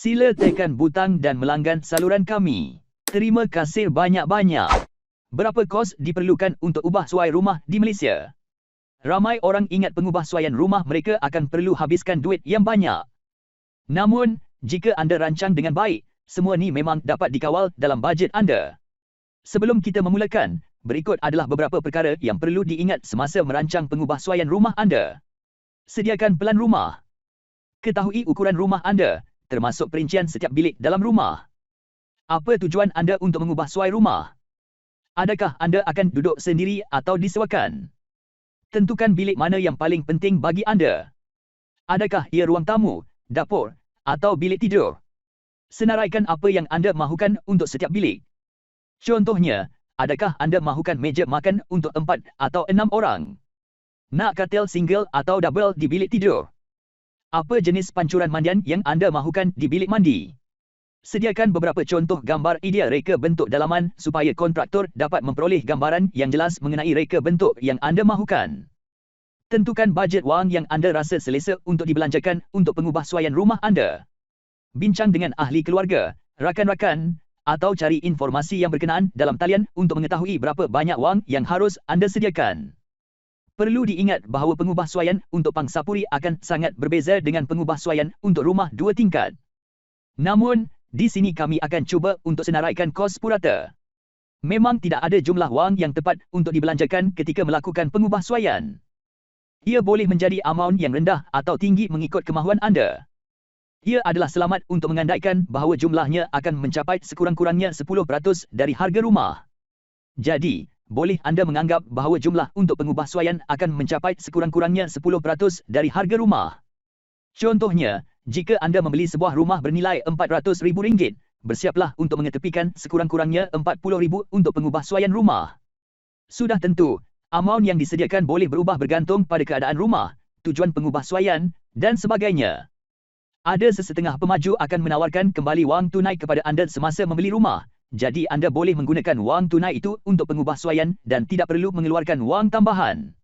Sila tekan butang dan melanggan saluran kami. Terima kasih banyak-banyak. Berapa kos diperlukan untuk ubah suai rumah di Malaysia? Ramai orang ingat pengubahsuaian rumah mereka akan perlu habiskan duit yang banyak. Namun, jika anda rancang dengan baik, semua ni memang dapat dikawal dalam bajet anda. Sebelum kita memulakan, berikut adalah beberapa perkara yang perlu diingat semasa merancang pengubahsuaian rumah anda. Sediakan pelan rumah. Ketahui ukuran rumah anda, termasuk perincian setiap bilik dalam rumah. Apa tujuan anda untuk mengubah suai rumah? Adakah anda akan duduk sendiri atau disewakan? Tentukan bilik mana yang paling penting bagi anda. Adakah ia ruang tamu, dapur, atau bilik tidur? Senaraikan apa yang anda mahukan untuk setiap bilik. Contohnya, adakah anda mahukan meja makan untuk 4 atau 6 orang? Nak katil single atau double di bilik tidur? Apa jenis pancuran mandian yang anda mahukan di bilik mandi? Sediakan beberapa contoh gambar ideal reka bentuk dalaman supaya kontraktor dapat memperoleh gambaran yang jelas mengenai reka bentuk yang anda mahukan. Tentukan bajet wang yang anda rasa selesa untuk dibelanjakan untuk pengubahsuaian rumah anda. Bincang dengan ahli keluarga, rakan-rakan, atau cari informasi yang berkenaan dalam talian untuk mengetahui berapa banyak wang yang harus anda sediakan. Perlu diingat bahawa pengubahsuaian untuk pangsapuri akan sangat berbeza dengan pengubahsuaian untuk rumah 2 tingkat. Namun, di sini kami akan cuba untuk senaraikan kos purata. Memang tidak ada jumlah wang yang tepat untuk dibelanjakan ketika melakukan pengubahsuaian. Ia boleh menjadi amaun yang rendah atau tinggi mengikut kemahuan anda. Ia adalah selamat untuk mengandaikan bahawa jumlahnya akan mencapai sekurang-kurangnya 10% dari harga rumah. Jadi, boleh anda menganggap bahawa jumlah untuk pengubahsuaian akan mencapai sekurang-kurangnya 10% dari harga rumah. Contohnya, jika anda membeli sebuah rumah bernilai RM400,000, bersiaplah untuk mengetepikan sekurang-kurangnya RM40,000 untuk pengubahsuaian rumah. Sudah tentu, amaun yang disediakan boleh berubah bergantung pada keadaan rumah, tujuan pengubahsuaian, dan sebagainya. Ada sesetengah pemaju akan menawarkan kembali wang tunai kepada anda semasa membeli rumah, jadi anda boleh menggunakan wang tunai itu untuk pengubahsuaian dan tidak perlu mengeluarkan wang tambahan.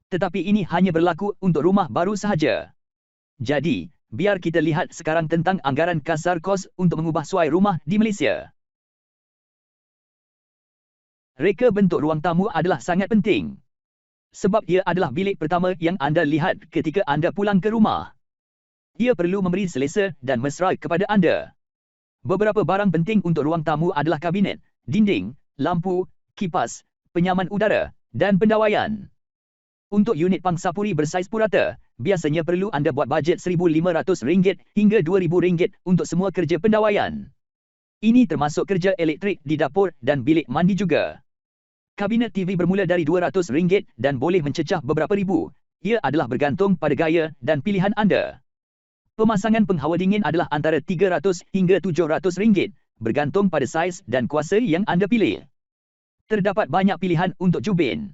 Tetapi ini hanya berlaku untuk rumah baru sahaja. Jadi, biar kita lihat sekarang tentang anggaran kasar kos untuk mengubah suai rumah di Malaysia. Reka bentuk ruang tamu adalah sangat penting. Sebab ia adalah bilik pertama yang anda lihat ketika anda pulang ke rumah. Ia perlu memberi selesa dan mesra kepada anda. Beberapa barang penting untuk ruang tamu adalah kabinet, dinding, lampu, kipas, penyaman udara, dan pendawaian. Untuk unit pangsapuri bersaiz purata, biasanya perlu anda buat bajet RM1,500 hingga RM2,000 untuk semua kerja pendawaian. Ini termasuk kerja elektrik di dapur dan bilik mandi juga. Kabinet TV bermula dari RM200 dan boleh mencecah beberapa ribu. Ia adalah bergantung pada gaya dan pilihan anda. Pemasangan penghawa dingin adalah antara RM300 hingga RM700, bergantung pada saiz dan kuasa yang anda pilih. Terdapat banyak pilihan untuk jubin.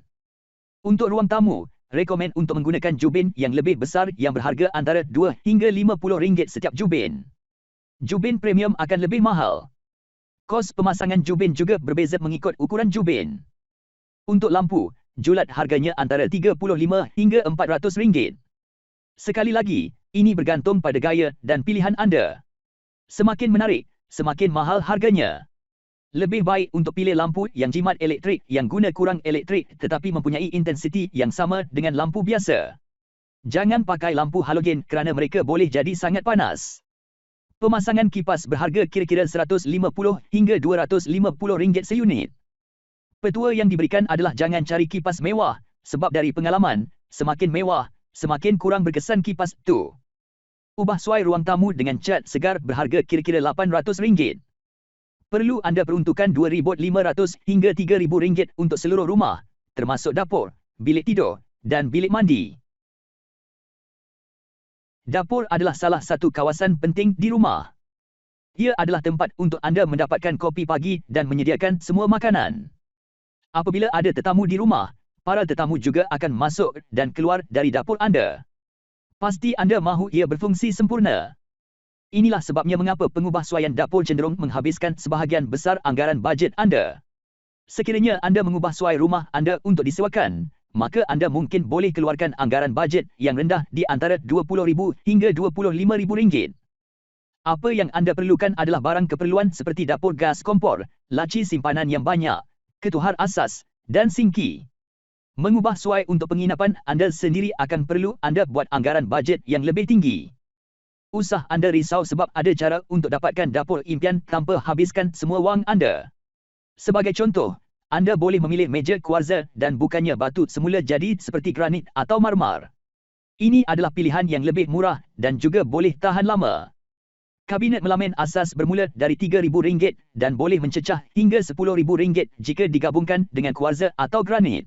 Untuk ruang tamu, rekomen untuk menggunakan jubin yang lebih besar yang berharga antara RM2 hingga RM50 setiap jubin. Jubin premium akan lebih mahal. Kos pemasangan jubin juga berbeza mengikut ukuran jubin. Untuk lampu, julat harganya antara RM35 hingga RM400. Sekali lagi, ini bergantung pada gaya dan pilihan anda. Semakin menarik, semakin mahal harganya. Lebih baik untuk pilih lampu yang jimat elektrik yang guna kurang elektrik tetapi mempunyai intensiti yang sama dengan lampu biasa. Jangan pakai lampu halogen kerana mereka boleh jadi sangat panas. Pemasangan kipas berharga kira-kira RM150 hingga RM250 seunit. Petua yang diberikan adalah jangan cari kipas mewah, sebab dari pengalaman, semakin mewah, semakin kurang berkesan kipas itu. Ubah suai ruang tamu dengan cat segar berharga kira-kira RM800. Perlu anda peruntukkan RM2,500 hingga RM3,000 untuk seluruh rumah, termasuk dapur, bilik tidur, dan bilik mandi. Dapur adalah salah satu kawasan penting di rumah. Ia adalah tempat untuk anda mendapatkan kopi pagi dan menyediakan semua makanan. Apabila ada tetamu di rumah, para tetamu juga akan masuk dan keluar dari dapur anda. Pasti anda mahu ia berfungsi sempurna. Inilah sebabnya mengapa pengubahsuaian dapur cenderung menghabiskan sebahagian besar anggaran bajet anda. Sekiranya anda mengubah suai rumah anda untuk disewakan, maka anda mungkin boleh keluarkan anggaran bajet yang rendah di antara RM20,000 hingga RM25,000. Apa yang anda perlukan adalah barang keperluan seperti dapur gas kompor, laci simpanan yang banyak, ketuhar asas, dan sinki. Mengubah suai untuk penginapan anda sendiri akan perlu anda buat anggaran bajet yang lebih tinggi. Usah anda risau sebab ada cara untuk dapatkan dapur impian tanpa habiskan semua wang anda. Sebagai contoh, anda boleh memilih meja kuarza dan bukannya batu semula jadi seperti granit atau marmar. Ini adalah pilihan yang lebih murah dan juga boleh tahan lama. Kabinet melamin asas bermula dari RM3,000 dan boleh mencecah hingga RM10,000 jika digabungkan dengan kuarza atau granit.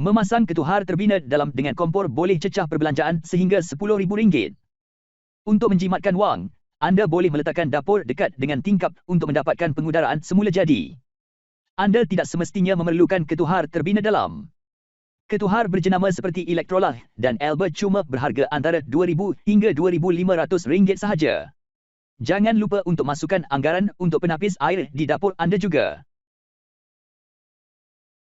Memasang ketuhar terbina dalam dengan kompor boleh cecah perbelanjaan sehingga RM10,000. Untuk menjimatkan wang, anda boleh meletakkan dapur dekat dengan tingkap untuk mendapatkan pengudaraan semula jadi. Anda tidak semestinya memerlukan ketuhar terbina dalam. Ketuhar berjenama seperti Electrolah dan Elba cuma berharga antara RM2,000 hingga RM2,500 sahaja. Jangan lupa untuk masukkan anggaran untuk penapis air di dapur anda juga.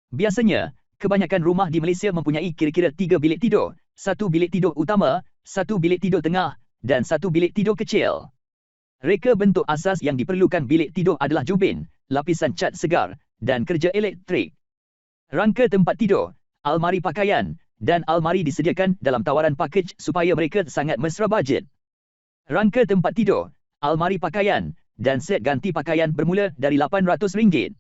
Biasanya, kebanyakan rumah di Malaysia mempunyai kira-kira 3 bilik tidur, 1 bilik tidur utama, 1 bilik tidur tengah, dan 1 bilik tidur kecil. Reka bentuk asas yang diperlukan bilik tidur adalah jubin, lapisan cat segar, dan kerja elektrik. Rangka tempat tidur, almari pakaian, dan almari disediakan dalam tawaran pakej supaya mereka sangat mesra bajet. Rangka tempat tidur, almari pakaian, dan set ganti pakaian bermula dari RM800.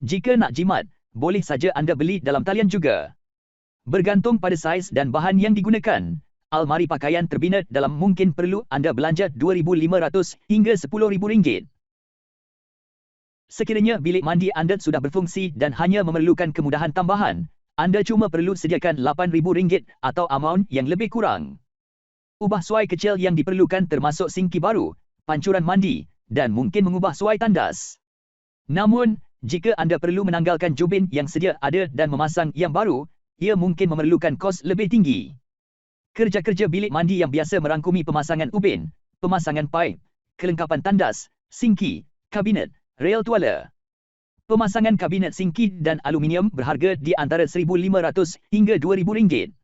Jika nak jimat, boleh saja anda beli dalam talian juga. Bergantung pada saiz dan bahan yang digunakan, almari pakaian terbina dalam mungkin perlu anda belanja RM2,500 hingga RM10,000. Sekiranya bilik mandi anda sudah berfungsi dan hanya memerlukan kemudahan tambahan, anda cuma perlu sediakan RM8,000 atau amaun yang lebih kurang. Ubah suai kecil yang diperlukan termasuk sinki baru, pancuran mandi, dan mungkin mengubah suai tandas. Namun, jika anda perlu menanggalkan jubin yang sedia ada dan memasang yang baru, ia mungkin memerlukan kos lebih tinggi. Kerja-kerja bilik mandi yang biasa merangkumi pemasangan ubin, pemasangan paip, kelengkapan tandas, sinki, kabinet, rel tuala. Pemasangan kabinet sinki dan aluminium berharga di antara RM1,500 hingga RM2,000.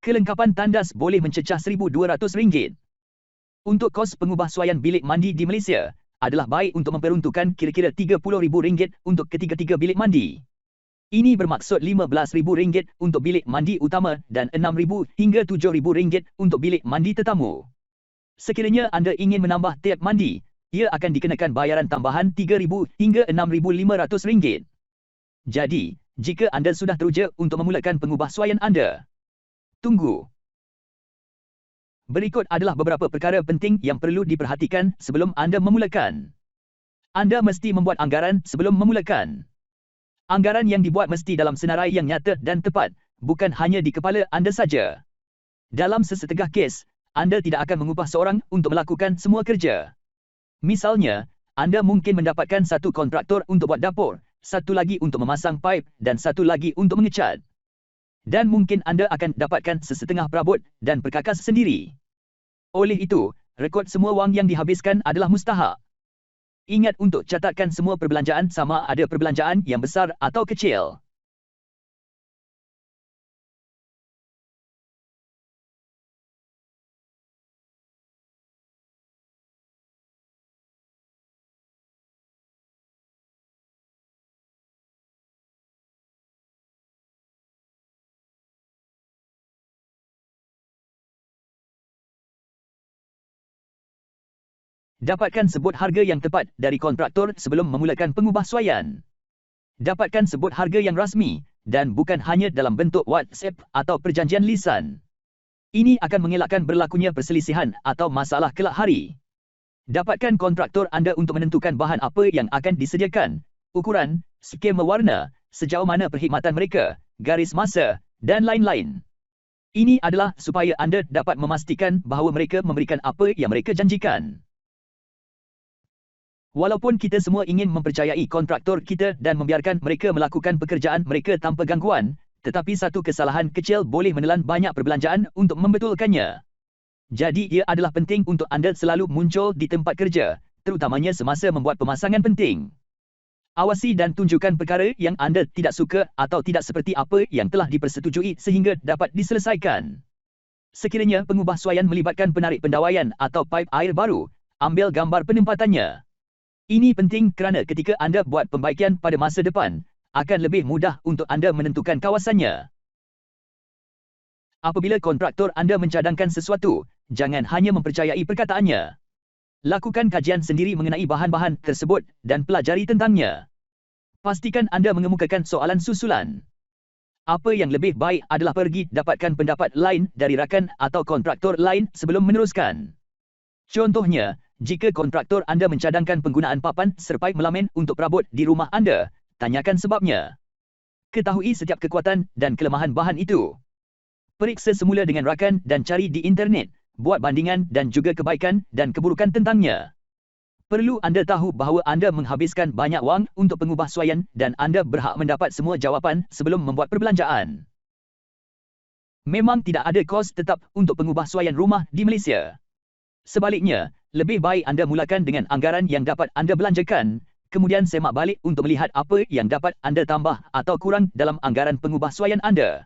Kelengkapan tandas boleh mencecah RM1,200. Untuk kos pengubahsuaian bilik mandi di Malaysia, adalah baik untuk memperuntukkan kira-kira RM30,000 untuk ketiga-tiga bilik mandi. Ini bermaksud RM15,000 untuk bilik mandi utama dan RM6,000 hingga RM7,000 untuk bilik mandi tetamu. Sekiranya anda ingin menambah tap mandi, ia akan dikenakan bayaran tambahan RM3,000 hingga RM6,500. Jadi, jika anda sudah teruja untuk memulakan pengubahsuaian anda, tunggu. Berikut adalah beberapa perkara penting yang perlu diperhatikan sebelum anda memulakan. Anda mesti membuat anggaran sebelum memulakan. Anggaran yang dibuat mesti dalam senarai yang nyata dan tepat, bukan hanya di kepala anda saja. Dalam sesetengah kes, anda tidak akan mengupah seorang untuk melakukan semua kerja. Misalnya, anda mungkin mendapatkan satu kontraktor untuk buat dapur, satu lagi untuk memasang paip dan satu lagi untuk mengecat. Dan mungkin anda akan dapatkan sesetengah perabot dan perkakas sendiri. Oleh itu, rekod semua wang yang dihabiskan adalah mustahak. Ingat untuk catatkan semua perbelanjaan sama ada perbelanjaan yang besar atau kecil. Dapatkan sebut harga yang tepat dari kontraktor sebelum memulakan pengubahsuaian. Dapatkan sebut harga yang rasmi dan bukan hanya dalam bentuk WhatsApp atau perjanjian lisan. Ini akan mengelakkan berlakunya perselisihan atau masalah kelak hari. Dapatkan kontraktor anda untuk menentukan bahan apa yang akan disediakan, ukuran, skema warna, sejauh mana perkhidmatan mereka, garis masa, dan lain-lain. Ini adalah supaya anda dapat memastikan bahawa mereka memberikan apa yang mereka janjikan. Walaupun kita semua ingin mempercayai kontraktor kita dan membiarkan mereka melakukan pekerjaan mereka tanpa gangguan, tetapi satu kesalahan kecil boleh menelan banyak perbelanjaan untuk membetulkannya. Jadi ia adalah penting untuk anda selalu muncul di tempat kerja, terutamanya semasa membuat pemasangan penting. Awasi dan tunjukkan perkara yang anda tidak suka atau tidak seperti apa yang telah dipersetujui sehingga dapat diselesaikan. Sekiranya pengubahsuaian melibatkan penarik pendawaian atau paip air baru, Ambil gambar penempatannya. Ini penting kerana ketika anda buat pembaikan pada masa depan, akan lebih mudah untuk anda menentukan kawasannya. Apabila kontraktor anda mencadangkan sesuatu, jangan hanya mempercayai perkataannya. Lakukan kajian sendiri mengenai bahan-bahan tersebut dan pelajari tentangnya. Pastikan anda mengemukakan soalan susulan. Apa yang lebih baik adalah pergi dapatkan pendapat lain dari rakan atau kontraktor lain sebelum meneruskan. Contohnya, jika kontraktor anda mencadangkan penggunaan papan serpai melamin untuk perabot di rumah anda, tanyakan sebabnya. Ketahui setiap kekuatan dan kelemahan bahan itu. Periksa semula dengan rakan dan cari di internet, buat bandingan dan juga kebaikan dan keburukan tentangnya. Perlu anda tahu bahawa anda menghabiskan banyak wang untuk pengubahsuaian dan anda berhak mendapat semua jawapan sebelum membuat perbelanjaan. Memang tidak ada kos tetap untuk pengubahsuaian rumah di Malaysia. Sebaliknya, lebih baik anda mulakan dengan anggaran yang dapat anda belanjakan, kemudian semak balik untuk melihat apa yang dapat anda tambah atau kurang dalam anggaran pengubahsuaian anda.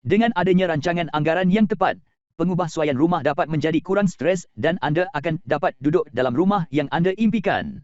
Dengan adanya rancangan anggaran yang tepat, pengubahsuaian rumah dapat menjadi kurang stres dan anda akan dapat duduk dalam rumah yang anda impikan.